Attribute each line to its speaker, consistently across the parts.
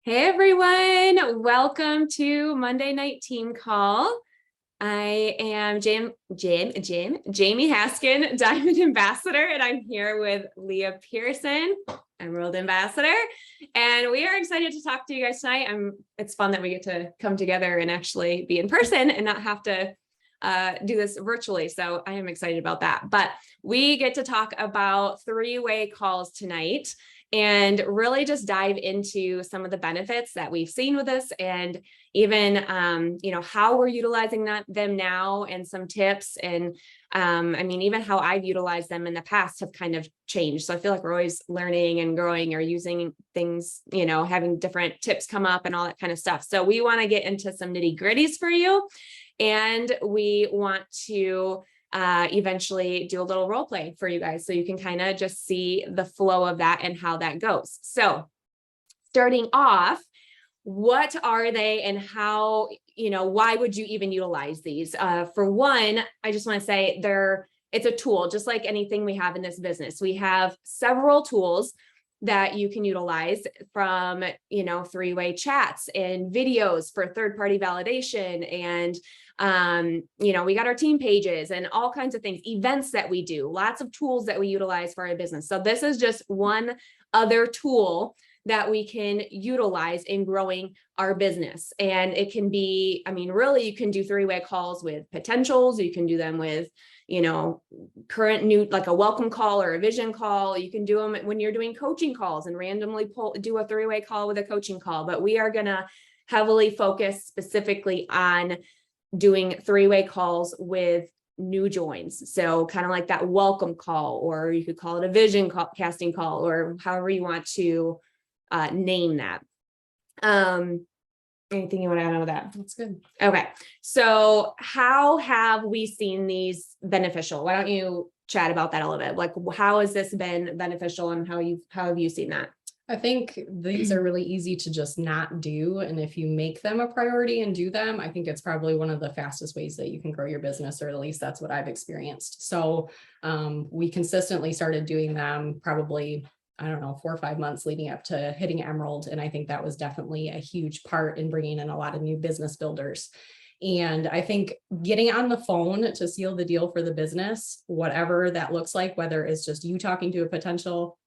Speaker 1: Hey everyone, welcome to Monday Night Team Call. I am Jamie Haskin, Diamond Ambassador, and I'm here with Leah Pearson, Emerald Ambassador. And we are excited to talk to you guys tonight. It's fun that we get to come together and actually be in person and not have to do this virtually. So I am excited about that. But we get to talk about three-way calls tonight and really just dive into some of the benefits that we've seen with this, and even how we're utilizing them now, and some tips, and even how I've utilized them in the past have kind of changed. So I feel like we're always learning and growing, or using things, having different tips come up and all that kind of stuff. So we want to get into some nitty-gritties for you, and we want to eventually do a little role play for you guys so you can kind of just see the flow of that and how that goes. So starting off, what are they, and how, why would you even utilize these? For one, I just want to say it's a tool, just like anything we have in this business. We have several tools that you can utilize, from, three-way chats and videos for third-party validation, and we got our team pages and all kinds of things, events that we do, lots of tools that we utilize for our business. So this is just one other tool that we can utilize in growing our business. And it can be, really, you can do three-way calls with potentials. You can do them with, current new, like a welcome call or a vision call. You can do them when you're doing coaching calls and randomly do a three-way call with a coaching call. But we are going to heavily focus specifically on doing three-way calls with new joins. So kind of like that welcome call, or you could call it a vision casting call, or however you want to name that. Anything you want to add on to that?
Speaker 2: That's good.
Speaker 1: Okay. So how have we seen these beneficial? Why don't you chat about that a little bit? Like, how has this been beneficial, and how have you seen that?
Speaker 2: I think these are really easy to just not do. And if you make them a priority and do them, I think it's probably one of the fastest ways that you can grow your business, or at least that's what I've experienced. So we consistently started doing them probably, 4 or 5 months leading up to hitting Emerald. And I think that was definitely a huge part in bringing in a lot of new business builders. And I think getting on the phone to seal the deal for the business, whatever that looks like, whether it's just you talking to a potential,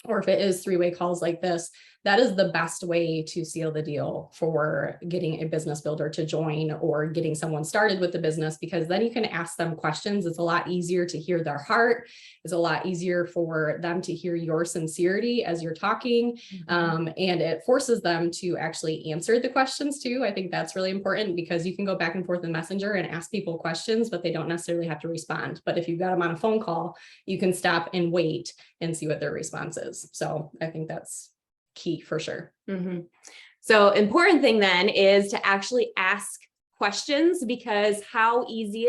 Speaker 2: or if it is three-way calls like this, that is the best way to seal the deal for getting a business builder to join, or getting someone started with the business, because then you can ask them questions. It's a lot easier to hear their heart. It's a lot easier for them to hear your sincerity as you're talking. And it forces them to actually answer the questions too. I think that's really important, because you can go back and forth in Messenger and ask people questions, but they don't necessarily have to respond. But if you've got them on a phone call, you can stop and wait and see what their response is. So I think that's key for sure.
Speaker 1: Mm-hmm. So important thing then is to actually ask questions, because how easy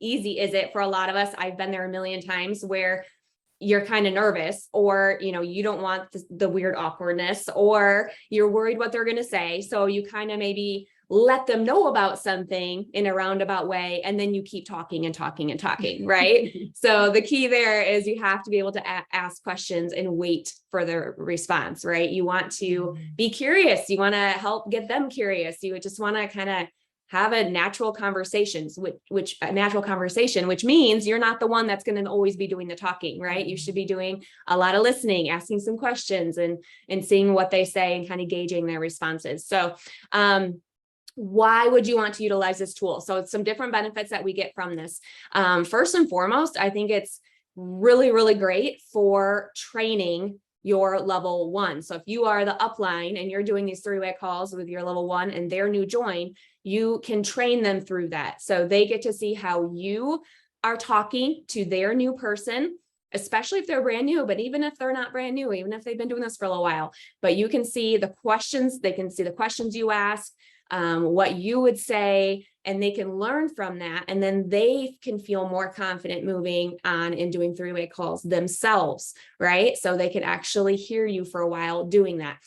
Speaker 1: is it for a lot of us? I've been there a million times, where you're kind of nervous, or, you don't want the weird awkwardness, or you're worried what they're going to say. So you kind of maybe let them know about something in a roundabout way, and then you keep talking and talking and talking, right? So the key there is you have to be able to ask questions and wait for their response, right? You want to be curious. You want to help get them curious. You just want to kind of have a natural conversation, which means you're not the one that's going to always be doing the talking, right? You should be doing a lot of listening, asking some questions, and seeing what they say, and kind of gauging their responses. So, why would you want to utilize this tool? So it's some different benefits that we get from this. First and foremost, I think it's really, really great for training your level 1. So if you are the upline and you're doing these three-way calls with your level 1 and their new join, you can train them through that. So they get to see how you are talking to their new person, especially if they're brand new, but even if they're not brand new, even if they've been doing this for a little while, but you can see the questions, they can see the questions you ask, what you would say, and they can learn from that. And then they can feel more confident moving on and doing three-way calls themselves, right? So they can actually hear you for a while doing that.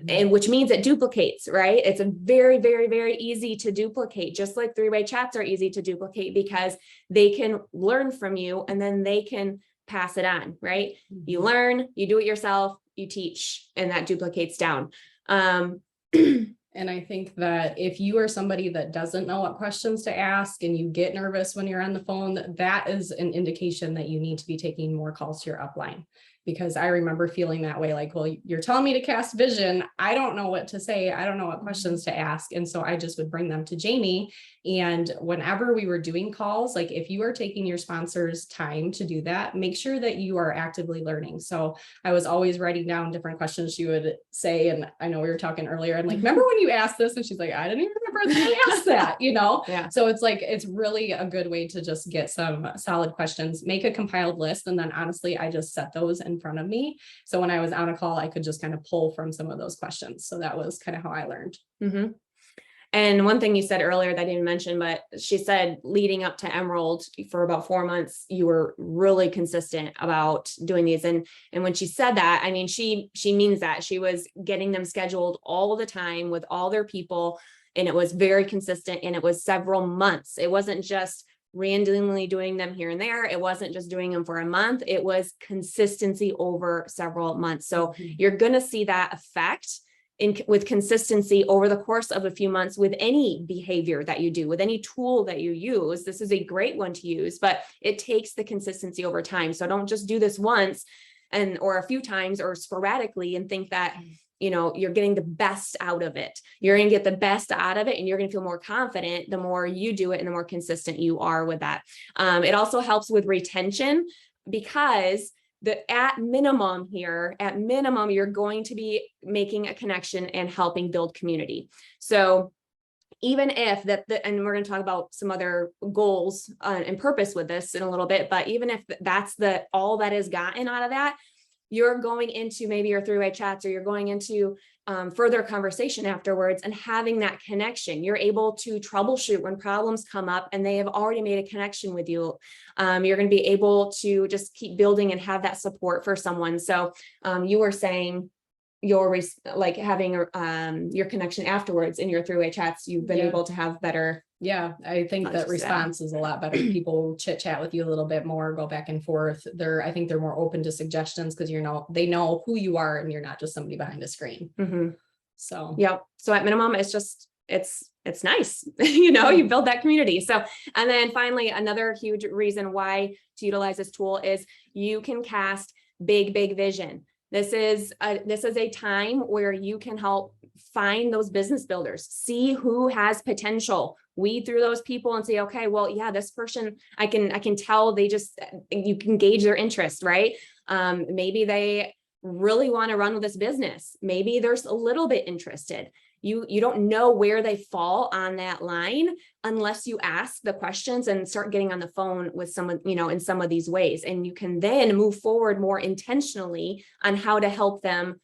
Speaker 1: And which means it duplicates, right? It's a very, very, very easy to duplicate, just like three-way chats are easy to duplicate, because they can learn from you and then they can pass it on, right? You learn, you do it yourself, you teach, and that duplicates down.
Speaker 2: And I think that if you are somebody that doesn't know what questions to ask and you get nervous when you're on the phone, that is an indication that you need to be taking more calls to your upline. Because I remember feeling that way, like, well, you're telling me to cast vision. I don't know what to say. I don't know what questions to ask. And so I just would bring them to Jamie. And whenever we were doing calls, like if you are taking your sponsors time to do that, make sure that you are actively learning. So I was always writing down different questions she would say. And I know we were talking earlier and like, remember when you asked this? And she's like, I didn't even remember that I asked that, you know?
Speaker 1: Yeah.
Speaker 2: So it's like, it's really a good way to just get some solid questions, make a compiled list. And then honestly, I just set those in front of me. So when I was on a call, I could just kind of pull from some of those questions. So that was kind of how I learned.
Speaker 1: Mm-hmm. And one thing you said earlier that I didn't mention, but she said leading up to Emerald for about 4 months, you were really consistent about doing these. And when she said that, I mean, she means that. She was getting them scheduled all the time with all their people, and it was very consistent, and it was several months. It wasn't just randomly doing them here and there. It wasn't just doing them for a month. It was consistency over several months. So you're going to see that effect with consistency over the course of a few months with any behavior that you do, with any tool that you use. This is a great one to use, but it takes the consistency over time. So don't just do this once or a few times or sporadically and think that, you know, you're getting the best out of it. You're going to get the best out of it, and you're going to feel more confident the more you do it and the more consistent you are with that. It also helps with retention, because at minimum, you're going to be making a connection and helping build community. So even if and we're going to talk about some other goals and purpose with this in a little bit, but even if that's all that is gotten out of that, you're going into maybe your three-way chats, or you're going into further conversation afterwards and having that connection. You're able to troubleshoot when problems come up and they have already made a connection with you. You're going to be able to just keep building and have that support for someone. So you were saying your like having your connection afterwards in your three-way chats, you've been able to have better.
Speaker 2: Yeah, I think that response is a lot better. People chit chat with you a little bit more, go back and forth. I think they're more open to suggestions because they know who you are and you're not just somebody behind a screen.
Speaker 1: Mm-hmm.
Speaker 2: So
Speaker 1: yeah. So at minimum, it's nice. You build that community. So, and then finally, another huge reason why to utilize this tool is you can cast big vision. This is a time where you can help find those business builders, see who has potential, weed through those people and say, okay, well, yeah, this person, I can tell you can gauge their interest, right? Maybe they really want to run with this business. Maybe they're a little bit interested. You don't know where they fall on that line unless you ask the questions and start getting on the phone with someone, in some of these ways. And you can then move forward more intentionally on how to help them,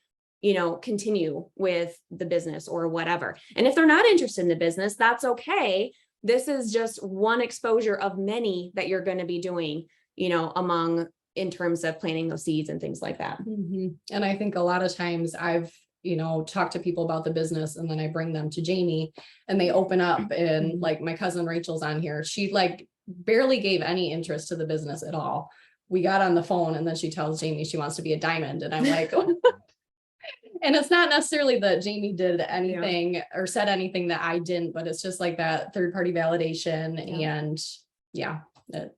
Speaker 1: continue with the business or whatever. And if they're not interested in the business, that's okay. This is just one exposure of many that you're going to be doing, in terms of planting those seeds and things like that.
Speaker 2: Mm-hmm. And I think a lot of times I've talk to people about the business, and then I bring them to Jamie and they open up, and like my cousin Rachel's on here. She like barely gave any interest to the business at all. We got on the phone and then she tells Jamie she wants to be a diamond. And I'm like, and it's not necessarily that Jamie did anything or said anything that I didn't, but it's just like that third-party validation. And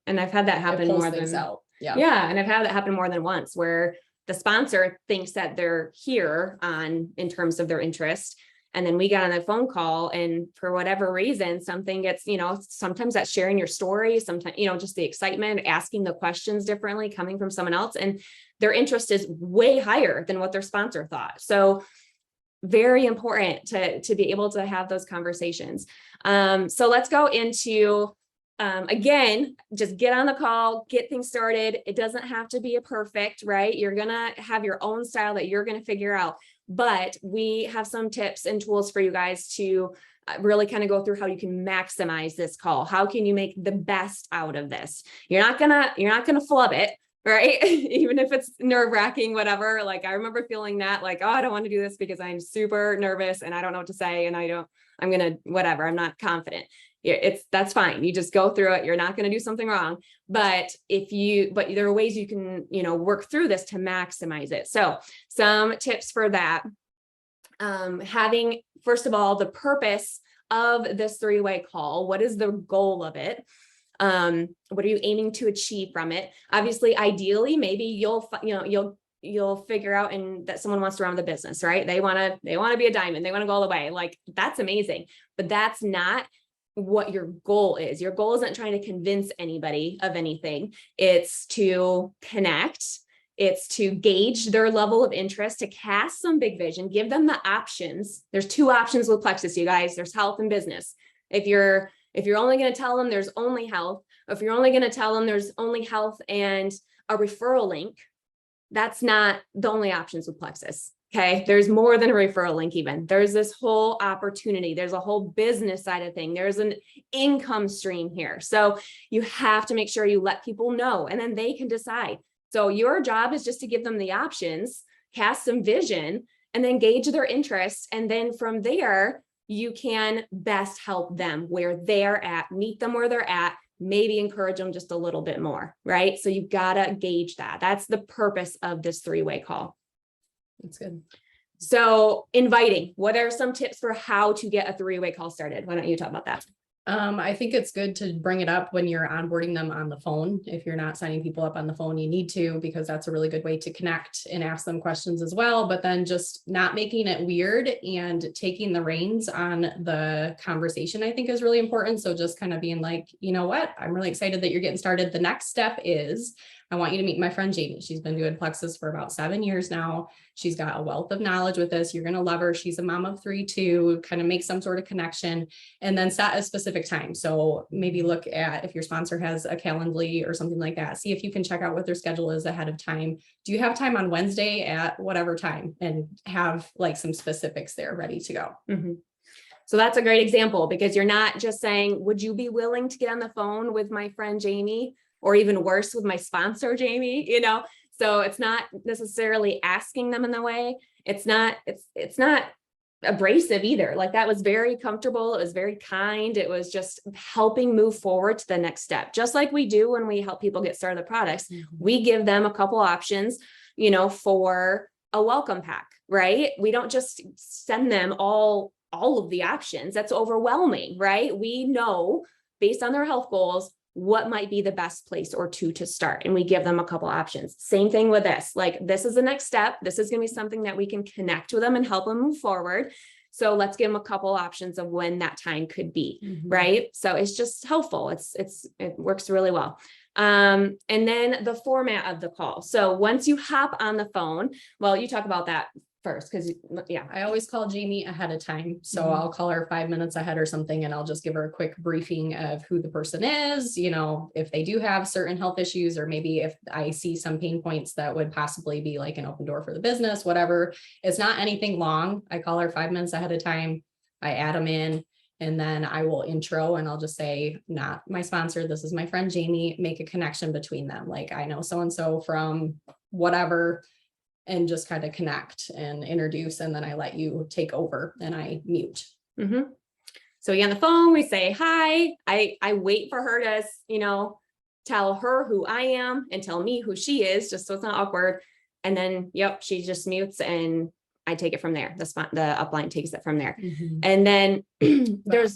Speaker 1: and I've had that happen more than
Speaker 2: out.
Speaker 1: And I've had that happen more than once, where the sponsor thinks that they're here in terms of their interest. And then we got on a phone call, and for whatever reason, something gets, sometimes that's sharing your story, sometimes, just the excitement, asking the questions differently, coming from someone else, and their interest is way higher than what their sponsor thought. So very important to be able to have those conversations. So let's go into again, just get on the call, get things started. It doesn't have to be a perfect, right? You're going to have your own style that you're going to figure out, but we have some tips and tools for you guys to really kind of go through how you can maximize this call. How can you make the best out of this? You're not going to flub it, right? Even if it's nerve-wracking, whatever. Like I remember feeling that, like, oh, I don't want to do this because I'm super nervous and I don't know what to say. And I'm not confident. That's fine. You just go through it. You're not going to do something wrong. But there are ways you can, work through this to maximize it. So some tips for that, having first of all, the purpose of this three-way call. What is the goal of it? What are you aiming to achieve from it? Obviously, ideally, maybe you'll figure out that someone wants to run the business, right? They want to be a diamond. They want to go all the way. Like, that's amazing, but that's not what your goal is. Your goal isn't trying to convince anybody of anything. It's to connect. It's to gauge their level of interest, to cast some big vision, give them the options. There's two options with Plexus, you guys. There's health and business. If you're only going to tell them there's only health, or if you're only going to tell them there's only health and a referral link, that's not the only options with Plexus. Okay. There's more than a referral link even. There's this whole opportunity. There's a whole business side of thing. There's an income stream here. So you have to make sure you let people know, and then they can decide. So your job is just to give them the options, cast some vision, and then gauge their interest. And then from there, you can best help them where they're at, meet them where they're at, maybe encourage them just a little bit more, right? So you've got to gauge that. That's the purpose of this three-way call.
Speaker 2: That's good.
Speaker 1: So inviting, what are some tips for how to get a three-way call started? Why don't you talk about that?
Speaker 2: I think it's good to bring it up when you're onboarding them on the phone. If you're not signing people up on the phone, you need to, because that's a really good way to connect and ask them questions as well. But then just not making it weird and taking the reins on the conversation, I think, is really important. So just kind of being like, you know what, I'm really excited that you're getting started. The next step is, I want you to meet my friend Jamie. She's been doing Plexus for about 7 years now. She's got a wealth of knowledge with this. You're going to love her. She's a mom of 3 too. Kind of make some sort of connection, and then set a specific time. So maybe look at if your sponsor has a Calendly or something like that. See if you can check out what their schedule is ahead of time. Do you have time on Wednesday at whatever time? And have like some specifics there ready to go.
Speaker 1: Mm-hmm. So that's a great example, because you're not just saying, would you be willing to get on the phone with my friend Jamie? Or even worse, with my sponsor, Jamie, so it's not necessarily asking them in the way. It's not abrasive either. Like, that was very comfortable. It was very kind. It was just helping move forward to the next step. Just like we do when we help people get started with products, we give them a couple options, for a welcome pack, right? We don't just send them all of the options. That's overwhelming, right? We know based on their health goals, what might be the best place or two to start. And we give them a couple options. Same thing with this, like, this is the next step. This is going to be something that we can connect with them and help them move forward. So let's give them a couple options of when that time could be, right? So it's just helpful. It works really well. And then the format of the call. So once you hop on the phone, well, you talk about that first, because
Speaker 2: I always call Jamie ahead of time. So I'll call her 5 minutes ahead or something, and I'll just give her a quick briefing of who the person is, if they do have certain health issues, or maybe if I see some pain points that would possibly be like an open door for the business, whatever. It's not anything long. I call her 5 minutes ahead of time. I add them in, and then I will intro, and I'll just say, not my sponsor, this is my friend Jamie, make a connection between them. Like, I know so-and-so from whatever, and just kind of connect and introduce. And then I let you take over and I mute.
Speaker 1: So on the phone, we say, hi, I wait for her to, tell her who I am and tell me who she is, just so it's not awkward. And then, she just mutes, and I take it from there. The upline takes it from there. And then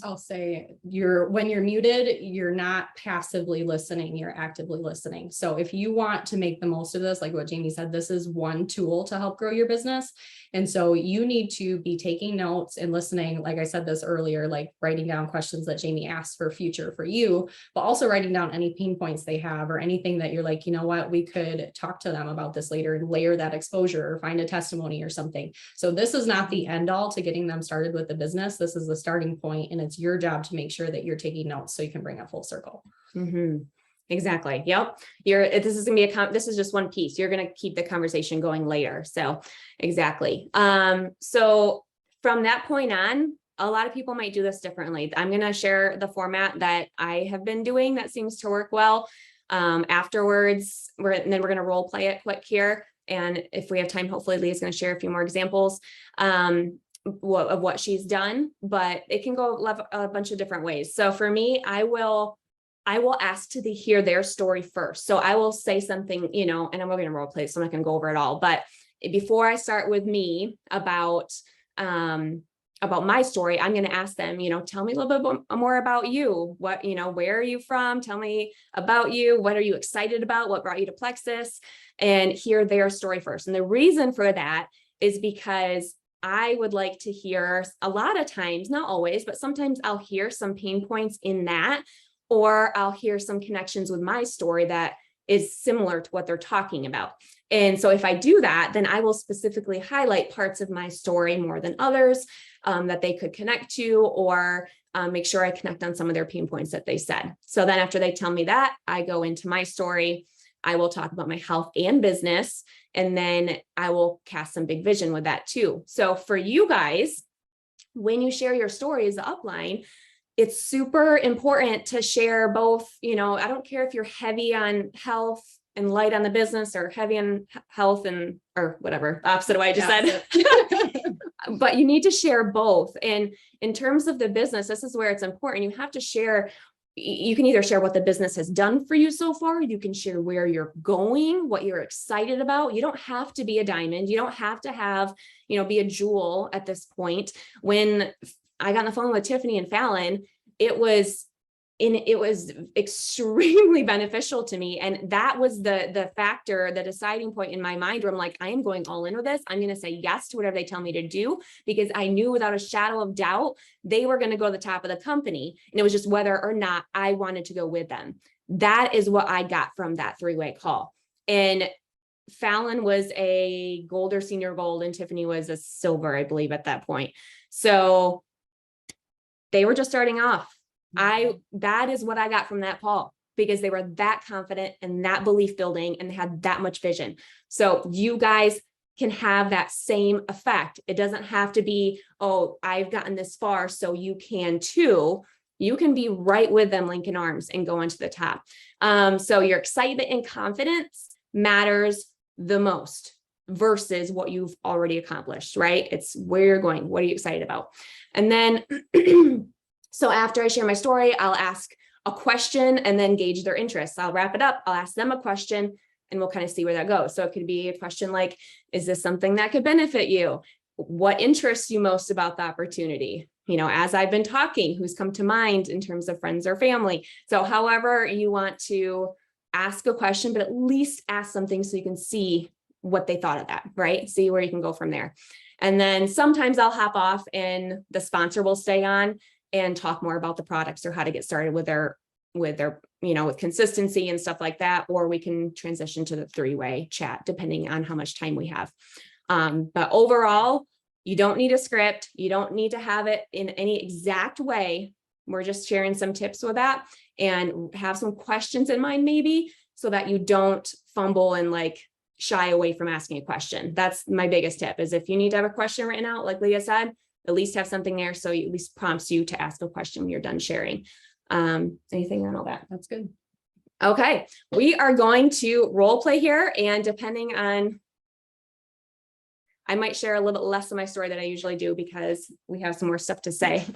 Speaker 2: I'll say when you're muted, you're not passively listening, you're actively listening. So if you want to make the most of this, like what Jamie said, this is one tool to help grow your business. And so you need to be taking notes and listening. Like I said this earlier, like writing down questions that Jamie asked for future for you, but also writing down any pain points they have, or anything that you're like, you know what, we could talk to them about this later and layer that exposure, or find a testimony or something. So this is not the end all to getting them started with the business. This is the starting point, and it's your job to make sure that you're taking notes so you can bring it full circle.
Speaker 1: Exactly. Yep. This is going to be this is just one piece. You're going to keep the conversation going later. So exactly. So from that point on, a lot of people might do this differently. I'm going to share the format that I have been doing that seems to work well. Afterwards, then we're going to role play it quick here. And if we have time, hopefully Leah's going to share a few more examples of what she's done, but it can go a bunch of different ways. So for me, I will ask to hear their story first. So I will say something, and I'm going to role play, so I'm not going to go over it all. But before I start with me about about my story, I'm going to ask them, tell me a little bit more about you. What, where are you from? Tell me about you. What are you excited about? What brought you to Plexus? And hear their story first. And the reason for that is because I would like to hear, a lot of times, not always, but sometimes I'll hear some pain points in that, or I'll hear some connections with my story that is similar to what they're talking about. And so if I do that, then I will specifically highlight parts of my story more than others that they could connect to, or make sure I connect on some of their pain points that they said. So then after they tell me that, I go into my story. I will talk about my health and business, and then I will cast some big vision with that too. So for you guys, when you share your story as the upline, it's super important to share both. I don't care if you're heavy on health and light on the business, or heavy on health and, or whatever, opposite of what I just said. But you need to share both. And in terms of the business, this is where it's important. You have to share. You can either share what the business has done for you so far. You can share where you're going, what you're excited about. You don't have to be a diamond. You don't have to have, be a jewel at this point. When I got on the phone with Tiffany and Fallon, it was extremely beneficial to me. And that was the factor, the deciding point in my mind where I'm like, I am going all in with this. I'm going to say yes to whatever they tell me to do, because I knew without a shadow of doubt, they were going to go to the top of the company. And it was just whether or not I wanted to go with them. That is what I got from that three-way call. And Fallon was a gold or senior gold, and Tiffany was a silver, I believe, at that point. So they were just starting off. That is what I got from that call, because they were that confident and that belief building, and they had that much vision. So you guys can have that same effect. It doesn't have to be, oh, I've gotten this far, so you can too. You can be right with them, linking arms, and go into the top. So your excitement and confidence matters the most versus what you've already accomplished, right? It's where you're going. What are you excited about? And then so after I share my story, I'll ask a question and then gauge their interest. I'll wrap it up. I'll ask them a question, and we'll kind of see where that goes. So it could be a question like, is this something that could benefit you? What interests you most about the opportunity? As I've been talking, who's come to mind in terms of friends or family? So however you want to ask a question, but at least ask something so you can see what they thought of that, right? See where you can go from there. And then sometimes I'll hop off and the sponsor will stay on and talk more about the products or how to get started with their, with consistency and stuff like that. Or we can transition to the three-way chat, depending on how much time we have. But overall, you don't need a script. You don't need to have it in any exact way. We're just sharing some tips with that, and have some questions in mind, maybe, so that you don't fumble and shy away from asking a question. That's my biggest tip, is if you need to have a question written out, like Leah said, at least have something there so it at least prompts you to ask a question when you're done sharing. Anything on all that?
Speaker 2: That's good.
Speaker 1: Okay, we are going to role play here, and depending on, I might share a little bit less of my story than I usually do because we have some more stuff to say.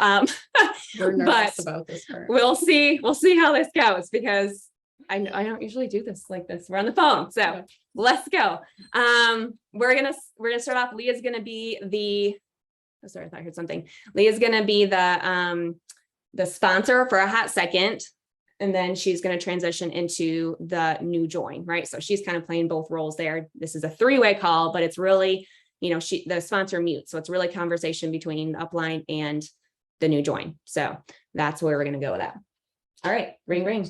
Speaker 2: We're nervous about this part.
Speaker 1: We'll see how this goes, because I don't usually do this like this. We're on the phone, so yeah. Let's go. We're gonna start off. Leah's gonna be the. Oh, sorry, I thought I heard something. Leah's gonna be the sponsor for a hot second, and then she's going to transition into the new join, right? So she's kind of playing both roles there. This is a three-way call, but it's really, the sponsor mutes. So it's really conversation between the upline and the new join. So that's where we're going to go with that. All right, ring, ring.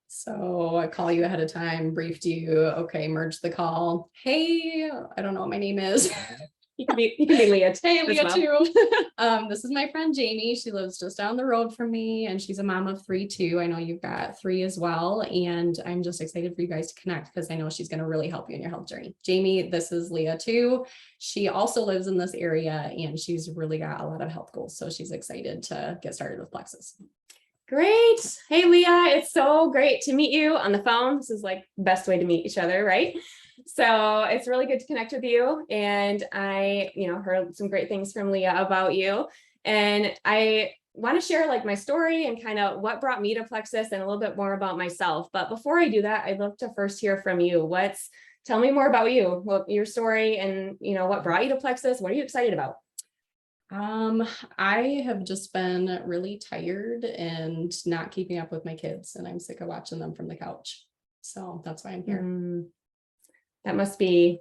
Speaker 2: So I call you ahead of time, briefed you. Okay, merge the call. Hey, I don't know what my name is.
Speaker 1: You can be Leah.
Speaker 2: Hey, Leah
Speaker 1: well.
Speaker 2: too. This is my friend Jamie. She lives just down the road from me, and she's a mom of 3 too. I know you've got 3 as well, and I'm just excited for you guys to connect because I know she's going to really help you in your health journey. Jamie, this is Leah too. She also lives in this area, and she's really got a lot of health goals, so she's excited to get started with Plexus.
Speaker 1: Great. Hey, Leah, it's so great to meet you on the phone. This is like the best way to meet each other, right? So it's really good to connect with you. And I, heard some great things from Leah about you. And I want to share my story and kind of what brought me to Plexus and a little bit more about myself. But before I do that, I'd love to first hear from you. Tell me more about you, your story, and what brought you to Plexus. What are you excited about?
Speaker 2: I have just been really tired and not keeping up with my kids, and I'm sick of watching them from the couch. So that's why I'm here.
Speaker 1: Mm, that must be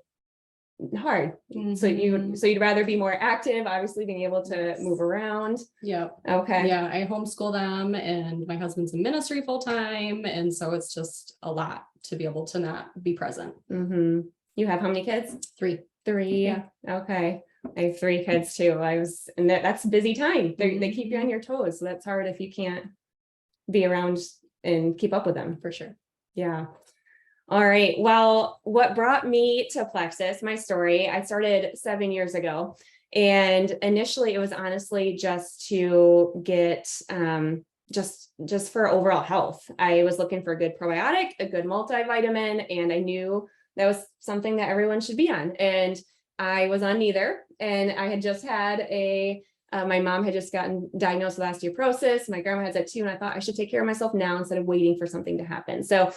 Speaker 1: hard. So
Speaker 2: Mhm.
Speaker 1: you'd rather be more active, obviously being able to
Speaker 2: Yes.
Speaker 1: move around.
Speaker 2: Yep.
Speaker 1: Okay.
Speaker 2: Yeah, I homeschool them, and my husband's in ministry full time, and so it's just a lot to be able to not be present.
Speaker 1: Mm-hmm. You have how many kids?
Speaker 2: 3.
Speaker 1: Three.
Speaker 2: Yeah.
Speaker 1: Okay. I have 3 kids too. And that's a busy time. They keep you on
Speaker 2: Mhm.
Speaker 1: your toes. So that's hard if you can't be around and keep up with them.
Speaker 2: For sure.
Speaker 1: Yeah. All right. Well, what brought me to Plexus, my story, I started 7 years ago. And initially it was honestly just to get just for overall health. I was looking for a good probiotic, a good multivitamin, and I knew that was something that everyone should be on. And I was on neither. And I had just had my mom had just gotten diagnosed with osteoporosis. My grandma has that too. And I thought I should take care of myself now instead of waiting for something to happen. So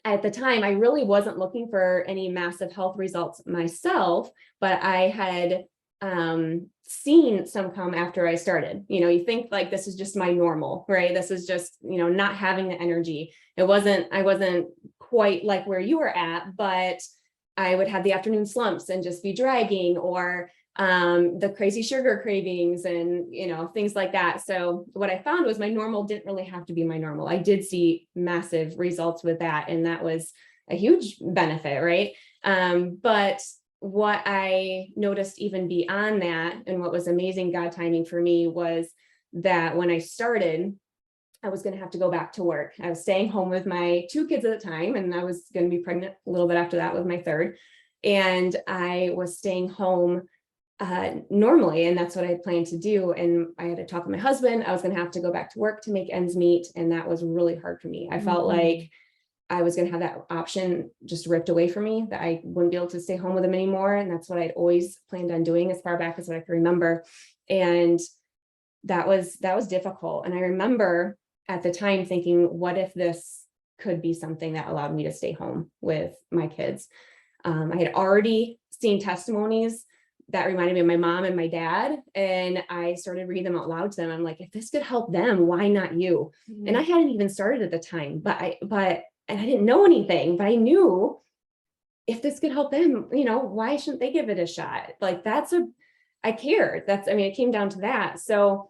Speaker 1: at the time, I really wasn't looking for any massive health results myself, but I had seen some come after I started. You think like this is just my normal, right? This is just, not having the energy. I wasn't quite like where you were at, but I would have the afternoon slumps and just be dragging, or the crazy sugar cravings and, things like that. So what I found was my normal didn't really have to be my normal. I did see massive results with that. And that was a huge benefit, right? But what I noticed even beyond that, and what was amazing God timing for me, was that when I started, I was going to have to go back to work. I was staying home with my 2 kids at the time, and I was going to be pregnant a little bit after that with my third. And I was staying home normally, and that's what I had planned to do. And I had to talk with my husband. I was going to have to go back to work to make ends meet, and that was really hard for me. I felt like I was going to have that option just ripped away from me, that I wouldn't be able to stay home with him anymore. And that's what I'd always planned on doing as far back as what I can remember. And that was difficult. And I remember at the time thinking, what if this could be something that allowed me to stay home with my kids? I had already seen testimonies that reminded me of my mom and my dad, and I started reading them out loud to them. I'm like, if this could help them, why not you? And I hadn't even started at the time, and I didn't know anything, but I knew if this could help them, why shouldn't they give it a shot? Like I cared. It came down to that. So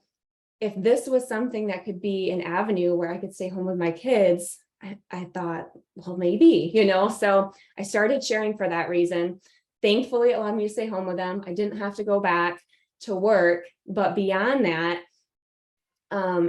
Speaker 1: if this was something that could be an avenue where I could stay home with my kids, I thought, well, maybe, so I started sharing for that reason. Thankfully, it allowed me to stay home with them. I didn't have to go back to work, but beyond that,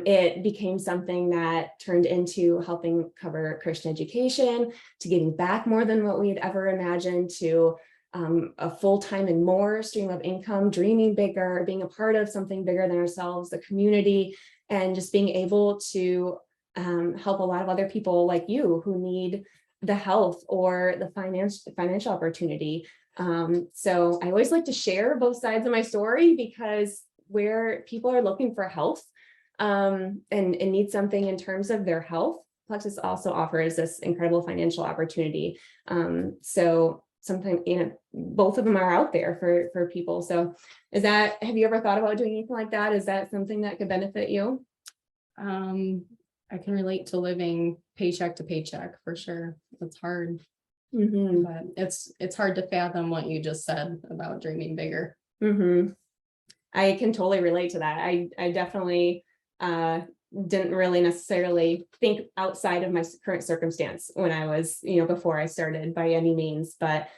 Speaker 1: it became something that turned into helping cover Christian education, to giving back more than what we had ever imagined, to a full-time and more stream of income, dreaming bigger, being a part of something bigger than ourselves, the community, and just being able to help a lot of other people like you who need the health or the financial opportunity. So I always like to share both sides of my story, because where people are looking for health and need something in terms of their health, Plexus also offers this incredible financial opportunity. So sometimes, both of them are out there for people. So have you ever thought about doing anything like that? Is that something that could benefit you?
Speaker 2: I can relate to living paycheck to paycheck for sure. It's hard,
Speaker 1: Mm-hmm.
Speaker 2: but it's hard to fathom what you just said about dreaming bigger.
Speaker 1: Mm-hmm. I can totally relate to that. I definitely didn't really necessarily think outside of my current circumstance when I was, before I started by any means, but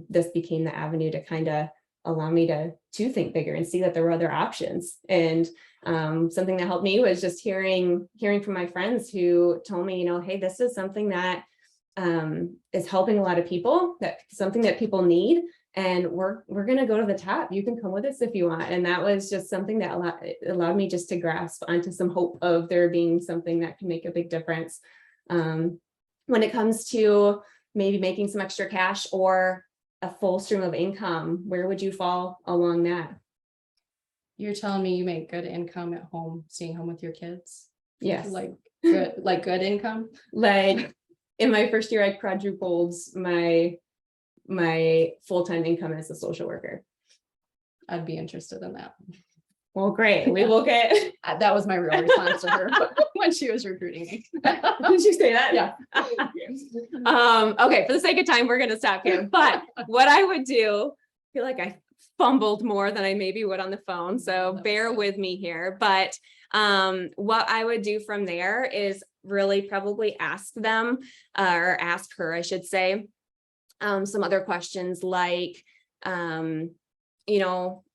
Speaker 1: this became the avenue to kind of allow me to think bigger and see that there were other options. And something that helped me was just hearing from my friends who told me, hey, this is something that is helping a lot of people, that something that people need. And we're going to go to the top. You can come with us if you want. And that was just something that allowed me just to grasp onto some hope of there being something that can make a big difference. When it comes to maybe making some extra cash or a full stream of income, where would you fall along that?
Speaker 2: You're telling me you make good income at home, staying home with your kids?
Speaker 1: Yes.
Speaker 2: Like good income?
Speaker 1: Like in my first year, I quadrupled my full-time income as a social worker.
Speaker 2: I'd be interested in that.
Speaker 1: Well, great. We will get.
Speaker 2: That was my real response to her when she was recruiting me.
Speaker 1: Did you say that?
Speaker 2: Yeah.
Speaker 1: Okay, for the sake of time, we're gonna stop here. But what I would do, I feel like I fumbled more than I maybe would on the phone, so
Speaker 2: That's
Speaker 1: bear
Speaker 2: good.
Speaker 1: with me here. But what I would do from there is really probably ask them, or ask her, I should say, some other questions like, well,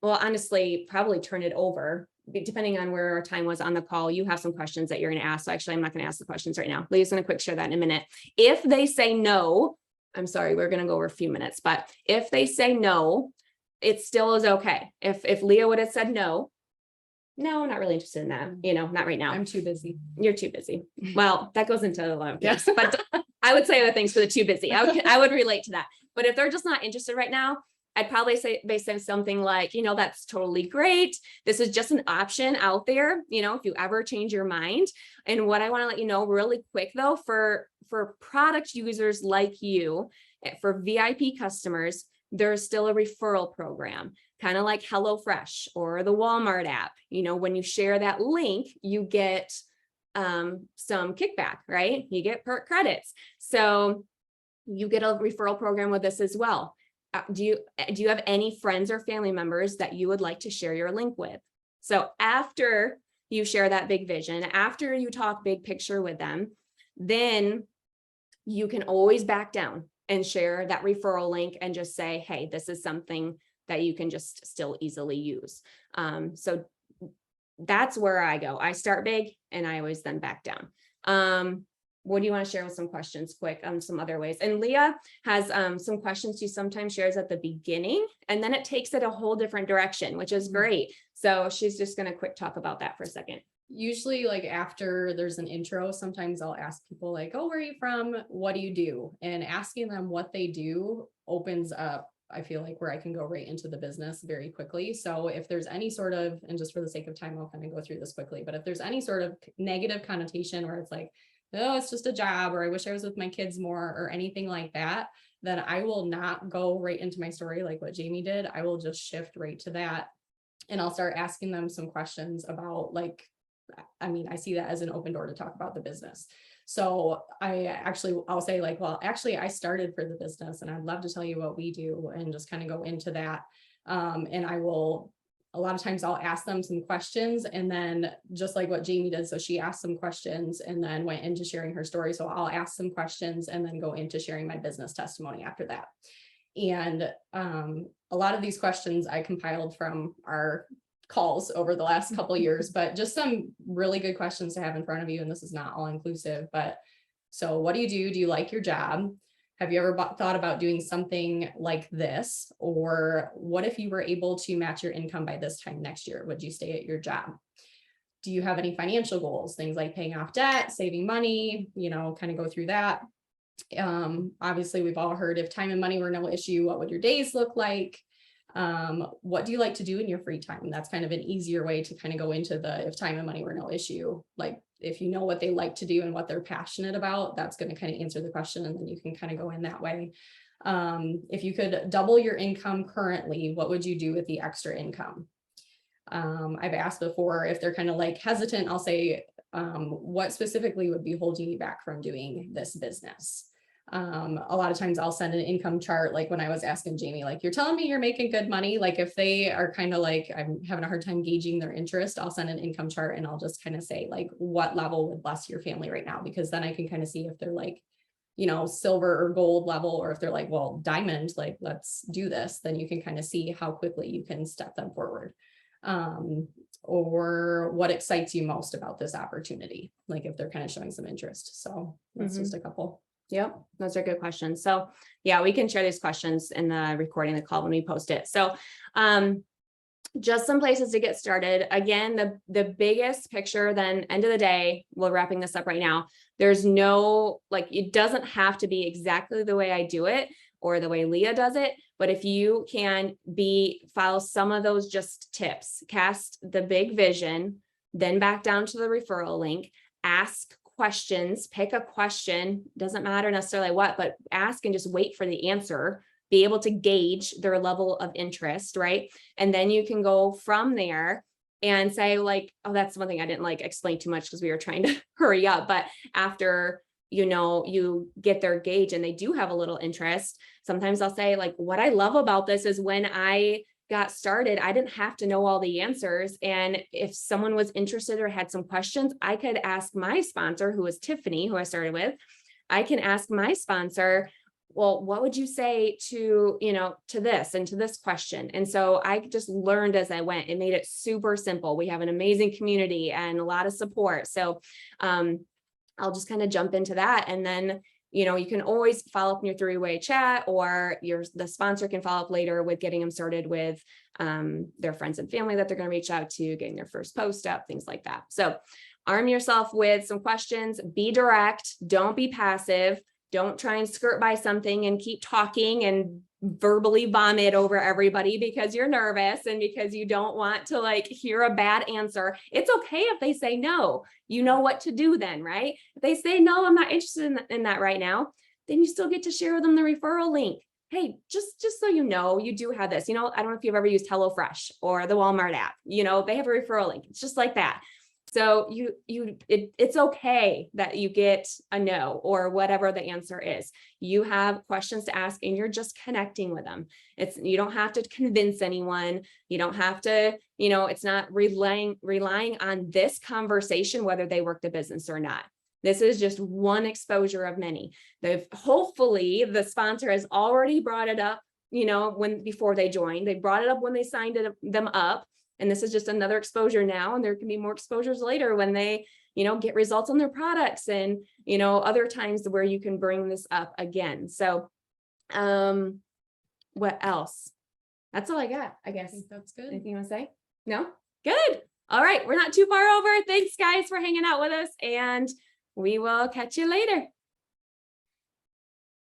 Speaker 1: honestly, probably turn it over. Depending on where our time was on the call, you have some questions that you're going to ask. So actually, I'm not going to ask the questions right now. Leah's going to quick share that in a minute. If they say no, I'm sorry, we're going to go over a few minutes, but if they say no, it still is okay. If Leah would have said no, I'm not really interested in that, not right now.
Speaker 2: I'm too busy.
Speaker 1: You're too busy. Well, that goes into a lot of things,
Speaker 2: Yes.
Speaker 1: but I would say other things for the too busy. I would relate to that. But if they're just not interested right now, I'd probably say something like, that's totally great. This is just an option out there, if you ever change your mind. And what I want to let you know really quick though, for product users like you, for VIP customers, there's still a referral program, kind of like HelloFresh or the Walmart app. When you share that link, you get some kickback, right? You get perk credits. So you get a referral program with this as well. Do you have any friends or family members that you would like to share your link with? So after you share that big vision, after you talk big picture with them, then you can always back down and share that referral link and just say, hey, this is something that you can just still easily use. So that's where I go. I start big and I always then back down. What do you want to share with some questions quick on some other ways? And Leah has some questions she sometimes shares at the beginning, and then it takes it a whole different direction, which is great. So she's just going to quick talk about that for a second.
Speaker 2: Usually like after there's an intro, sometimes I'll ask people like, oh, where are you from? What do you do? And asking them what they do opens up, I feel like, where I can go right into the business very quickly. So if there's any sort of, and just for the sake of time, I'll kind of go through this quickly, but if there's any sort of negative connotation where it's like, oh, it's just a job, or I wish I was with my kids more, or anything like that, then I will not go right into my story like what Jamie did. I will just shift right to that. And I'll start asking them some questions about I see that as an open door to talk about the business. So I'll say like, well, actually I started for the business and I'd love to tell you what we do, and just kind of go into that. And a lot of times I'll ask them some questions, and then just like what Jamie did. So she asked some questions and then went into sharing her story. So I'll ask some questions and then go into sharing my business testimony after that. And a lot of these questions I compiled from our calls over the last couple of years, but just some really good questions to have in front of you. And this is not all inclusive, but so what do you do? Do you like your job? Have you ever thought about doing something like this? Or what if you were able to match your income by this time next year? Would you stay at your job? Do you have any financial goals? Things like paying off debt, saving money, kind of go through that. Obviously, we've all heard if time and money were no issue, what would your days look like? What do you like to do in your free time? That's kind of an easier way to kind of go into the if time and money were no issue. Like if you know what they like to do and what they're passionate about, that's going to kind of answer the question, and then you can kind of go in that way. If you could double your income currently, what would you do with the extra income? I've asked before if they're kind of like hesitant, I'll say, what specifically would be holding you back from doing this business? A lot of times I'll send an income chart, like when I was asking Jamie, like, you're telling me you're making good money. Like if they are kind of like, I'm having a hard time gauging their interest, I'll send an income chart and I'll just kind of say like, what level would bless your family right now? Because then I can kind of see if they're like, silver or gold level, or if they're like, well, diamond, like, let's do this. Then you can kind of see how quickly you can step them forward. Or what excites you most about this opportunity? Like if they're kind of showing some interest. So that's just a couple.
Speaker 1: Yep, those are good questions. So yeah, we can share these questions in the recording, the call when we post it. So just some places to get started. Again, the biggest picture, then end of the day, we're wrapping this up right now. There's no, it doesn't have to be exactly the way I do it or the way Leah does it. But if you can follow some of those just tips, cast the big vision, then back down to the referral link, ask questions, pick a question, doesn't matter necessarily what, but ask and just wait for the answer, be able to gauge their level of interest, right? And then you can go from there and say like, oh, that's one thing I didn't like explain too much because we were trying to hurry up. But after, you get their gauge and they do have a little interest, sometimes I'll say like, what I love about this is when I got started, I didn't have to know all the answers. And if someone was interested or had some questions, I could ask my sponsor, who is Tiffany, who I started with. I can ask my sponsor, well, what would you say to, to this and to this question? And so I just learned as I went. It made it super simple. We have an amazing community and a lot of support. So I'll just kind of jump into that. And then, you can always follow up in your three-way chat, or the sponsor can follow up later with getting them started with their friends and family that they're going to reach out to, getting their first post up, things like that. So arm yourself with some questions, be direct, don't be passive. Don't try and skirt by something and keep talking and verbally vomit over everybody because you're nervous and because you don't want to like hear a bad answer. It's okay if they say no. You know what to do then, right? If they say, no, I'm not interested in that right now, then you still get to share with them the referral link. Hey, just so you know, you do have this, I don't know if you've ever used HelloFresh or the Walmart app, they have a referral link. It's just like that. So it's okay that you get a no or whatever the answer is. You have questions to ask and you're just connecting with them. You don't have to convince anyone. You don't have to, it's not relying on this conversation, whether they work the business or not. This is just one exposure of many. Hopefully the sponsor has already brought it up, before they joined. They brought it up when they signed them up. And this is just another exposure now, and there can be more exposures later when they, get results on their products and, other times where you can bring this up again. So, what else? That's all I got, I guess.
Speaker 2: I think that's good.
Speaker 1: Anything you want to say? No? Good. All right. We're not too far over. Thanks guys for hanging out with us, and we will catch you later.